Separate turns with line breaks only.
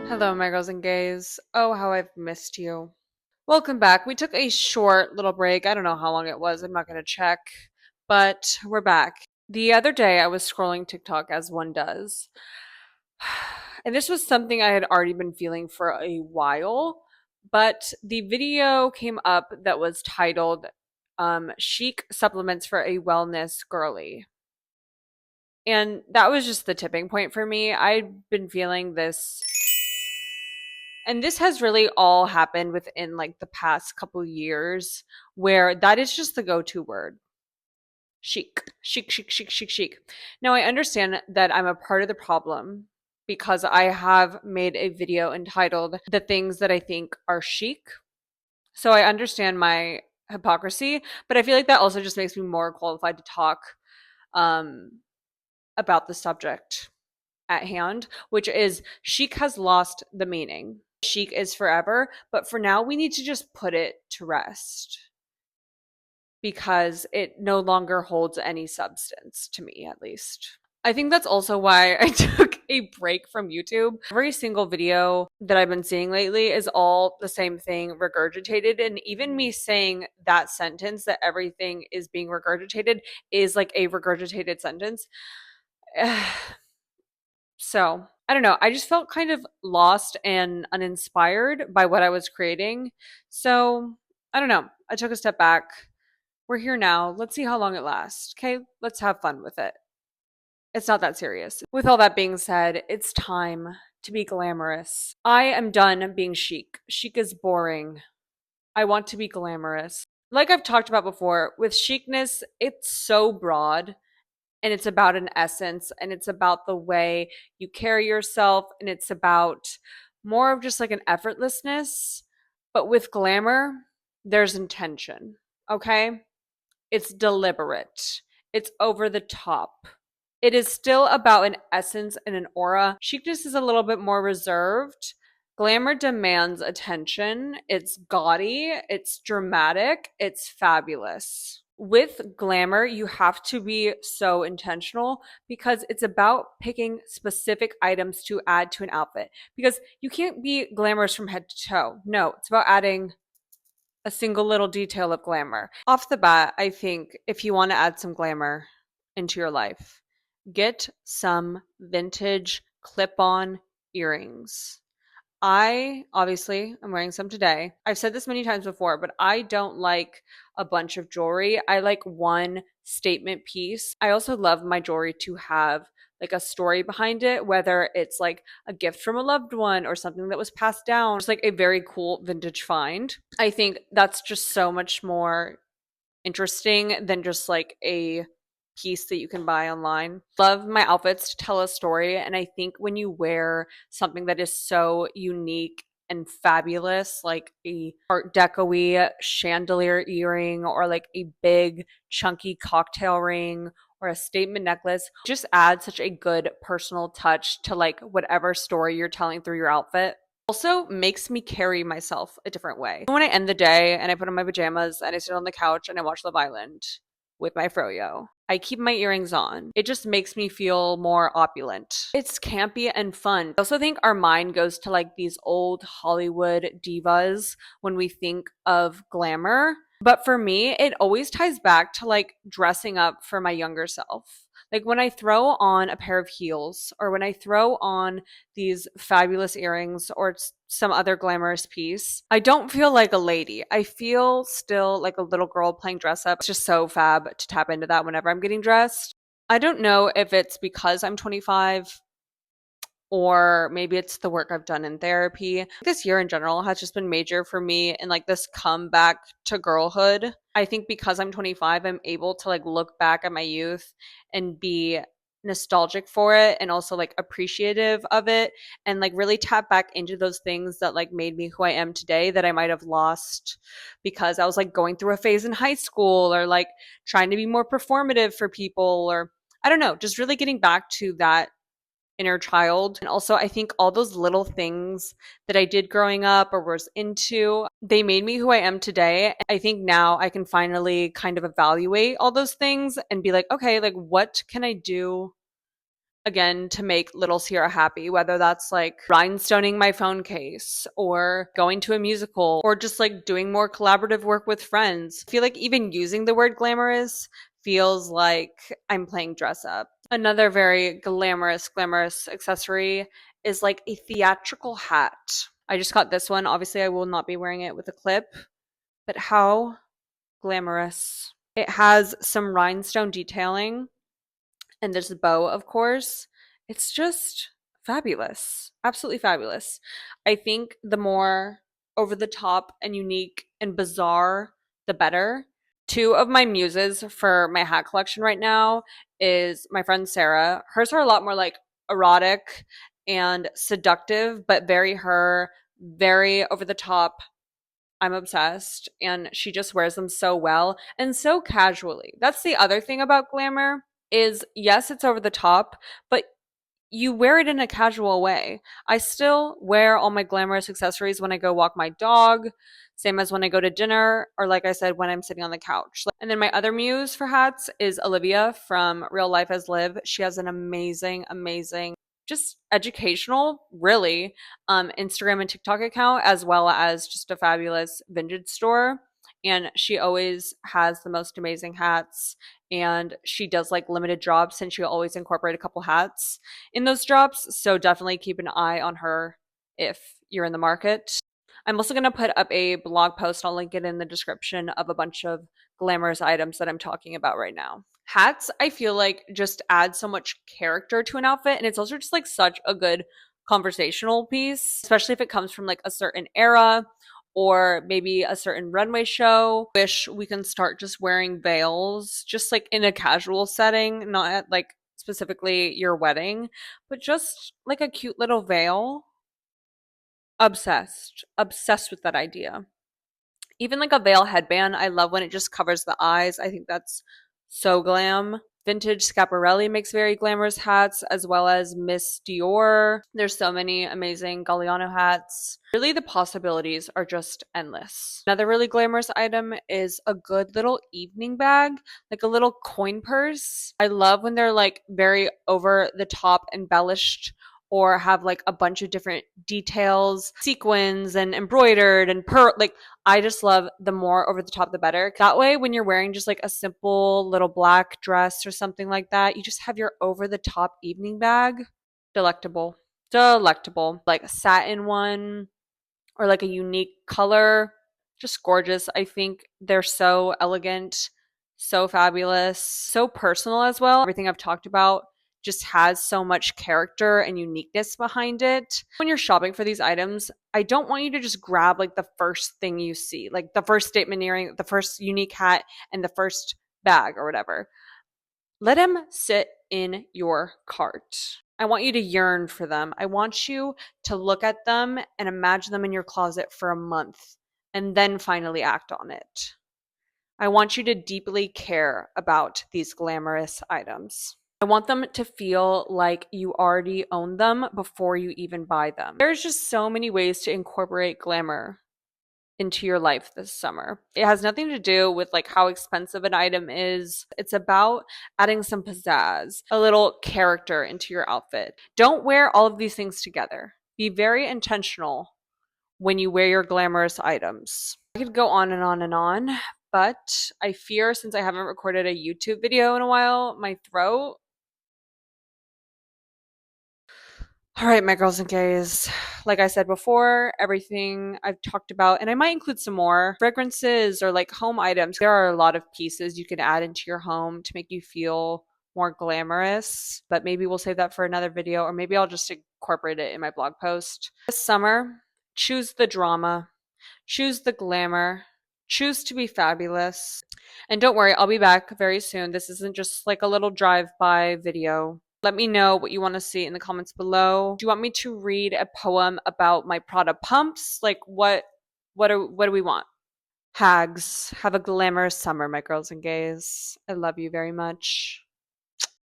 Hello, my girls and gays. Oh, how I've missed you. Welcome back. We took a short little break. I don't know how long it was. I'm not going to check, but we're back. The other day, I was scrolling TikTok as one does. And this was something I had already been feeling for a while, but the video came up that was titled Chic Supplements for a Wellness Girly. And that was just the tipping point for me. I'd been feeling this. And this has really all happened within like the past couple years where that is just the go-to word. Chic, chic, chic, chic, chic, chic. Now I understand that I'm a part of the problem because I have made a video entitled The Things That I Think Are Chic. So I understand my hypocrisy, but I feel like that also just makes me more qualified to talk um, about the subject at hand, which is chic has lost the meaning. Chic is forever, but for now, we need to just put it to rest because it no longer holds any substance to me, at least. I think that's also why I took a break from YouTube. Every single video that I've been seeing lately is all the same thing regurgitated. And even me saying that sentence that everything is being regurgitated is like a regurgitated sentence. So I don't know. I just felt kind of lost and uninspired by what I was creating. So I don't know. I took a step back. We're here now. Let's see how long it lasts. Okay, let's have fun with it. It's not that serious. With all that being said, it's time to be glamorous. I am done being chic. Chic is boring. I want to be glamorous. Like I've talked about before, with chicness, it's so broad and it's about an essence and it's about the way you carry yourself and it's about more of just like an effortlessness. But with glamour, there's intention. Okay? It's deliberate. It's over the top. It is still about an essence and an aura. Chicness is a little bit more reserved. Glamour demands attention. It's gaudy, it's dramatic, it's fabulous. With glamour, you have to be so intentional because it's about picking specific items to add to an outfit. Because you can't be glamorous from head to toe. No, it's about adding a single little detail of glamour. Off the bat, I think if you want to add some glamour into your life, get some vintage clip on earrings. I obviously am wearing some today. I've said this many times before, but I don't like a bunch of jewelry. I like one statement piece. I also love my jewelry to have like a story behind it, whether it's like a gift from a loved one or something that was passed down. It's like a very cool vintage find. I think that's just so much more interesting than just like a piece that you can buy online. Love my outfits to tell a story. And I think when you wear something that is so unique and fabulous, like a Art Deco-y chandelier earring or like a big chunky cocktail ring or a statement necklace, just add such a good personal touch to like whatever story you're telling through your outfit. Also makes me carry myself a different way. When I end the day and I put on my pajamas and I sit on the couch and I watch Love Island with my froyo, I keep my earrings on. It just makes me feel more opulent. It's campy and fun. I also think our mind goes to like these old Hollywood divas when we think of glamour. But for me, it always ties back to like dressing up for my younger self. Like when I throw on a pair of heels or when I throw on these fabulous earrings or some other glamorous piece, I don't feel like a lady. I feel still like a little girl playing dress up. It's just so fab to tap into that whenever I'm getting dressed. I don't know if it's because I'm 25 or maybe it's the work I've done in therapy. This year in general has just been major for me and like this comeback to girlhood. I think because I'm 25, I'm able to like look back at my youth and be nostalgic for it and also like appreciative of it and like really tap back into those things that like made me who I am today that I might have lost because I was like going through a phase in high school or like trying to be more performative for people or I don't know, just really getting back to that inner child. And also, I think all those little things that I did growing up or was into, they made me who I am today. I think now I can finally kind of evaluate all those things and be like, okay, like what can I do again to make little Sierra happy, whether that's like rhinestoning my phone case or going to a musical or just like doing more collaborative work with friends. I feel like even using the word glamorous feels like I'm playing dress up. Another very glamorous accessory is like a theatrical hat. I just got this one. Obviously, I will not be wearing it with a clip, but how glamorous. It has some rhinestone detailing and there's a bow, of course. It's just fabulous. Absolutely fabulous. I think the more over the top and unique and bizarre, the better. Two of my muses for my hat collection right now is my friend Sarah. Hers are a lot more like erotic and seductive, but very her, very over the top. I'm obsessed. And she just wears them so well and so casually. That's the other thing about glamour is yes, it's over the top, but you wear it in a casual way. I still wear all my glamorous accessories when I go walk my dog, same as when I go to dinner, or like I said, when I'm sitting on the couch. And then my other muse for hats is Olivia from Real Life as Liv. She has an amazing, just educational, really, Instagram and TikTok account, as well as just a fabulous vintage store. And she always has the most amazing hats. And she does like limited drops, and she'll always incorporate a couple hats in those drops. So definitely keep an eye on her if you're in the market. I'm also going to put up a blog post. I'll link it in the description of a bunch of glamorous items that I'm talking about right now. Hats, I feel like, just add so much character to an outfit. And it's also just like such a good conversational piece, especially if it comes from like a certain era or maybe a certain runway show. Wish we can start just wearing veils, just like in a casual setting, not at like specifically your wedding, but just like a cute little veil. Obsessed with that idea. Even like a veil headband, I love when it just covers the eyes. I think that's so glam. Vintage Schiaparelli makes very glamorous hats, as well as Miss Dior. There's so many amazing Galliano hats. Really, the possibilities are just endless. Another really glamorous item is a good little evening bag, like a little coin purse. I love when they're like very over the top embellished or have like a bunch of different details, sequins and embroidered and pearl. Like I just love the more over the top, the better. That way, when you're wearing just like a simple little black dress or something like that, you just have your over the top evening bag. Delectable. Delectable. Like a satin one or like a unique color. Just gorgeous. I think they're so elegant, so fabulous, so personal as well. Everything I've talked about just has so much character and uniqueness behind it. When you're shopping for these items, I don't want you to just grab like the first thing you see, like the first statement earring, the first unique hat, and the first bag or whatever. Let them sit in your cart. I want you to yearn for them. I want you to look at them and imagine them in your closet for a month and then finally act on it. I want you to deeply care about these glamorous items. I want them to feel like you already own them before you even buy them. There's just so many ways to incorporate glamour into your life this summer. It has nothing to do with like how expensive an item is. It's about adding some pizzazz, a little character into your outfit. Don't wear all of these things together. Be very intentional when you wear your glamorous items. I could go on and on and on, but I fear since I haven't recorded a YouTube video in a while, my throat. All right, my girls and gays. Like I said before, everything I've talked about, and I might include some more fragrances or like home items. There are a lot of pieces you can add into your home to make you feel more glamorous, but maybe we'll save that for another video, or maybe I'll just incorporate it in my blog post. This summer, choose the drama, choose the glamour, choose to be fabulous. And don't worry, I'll be back very soon. This isn't just like a little drive-by video. Let me know what you want to see in the comments below. Do you want me to read a poem about my Prada pumps? Like what do we want? Hags, have a glamorous summer, my girls and gays. I love you very much.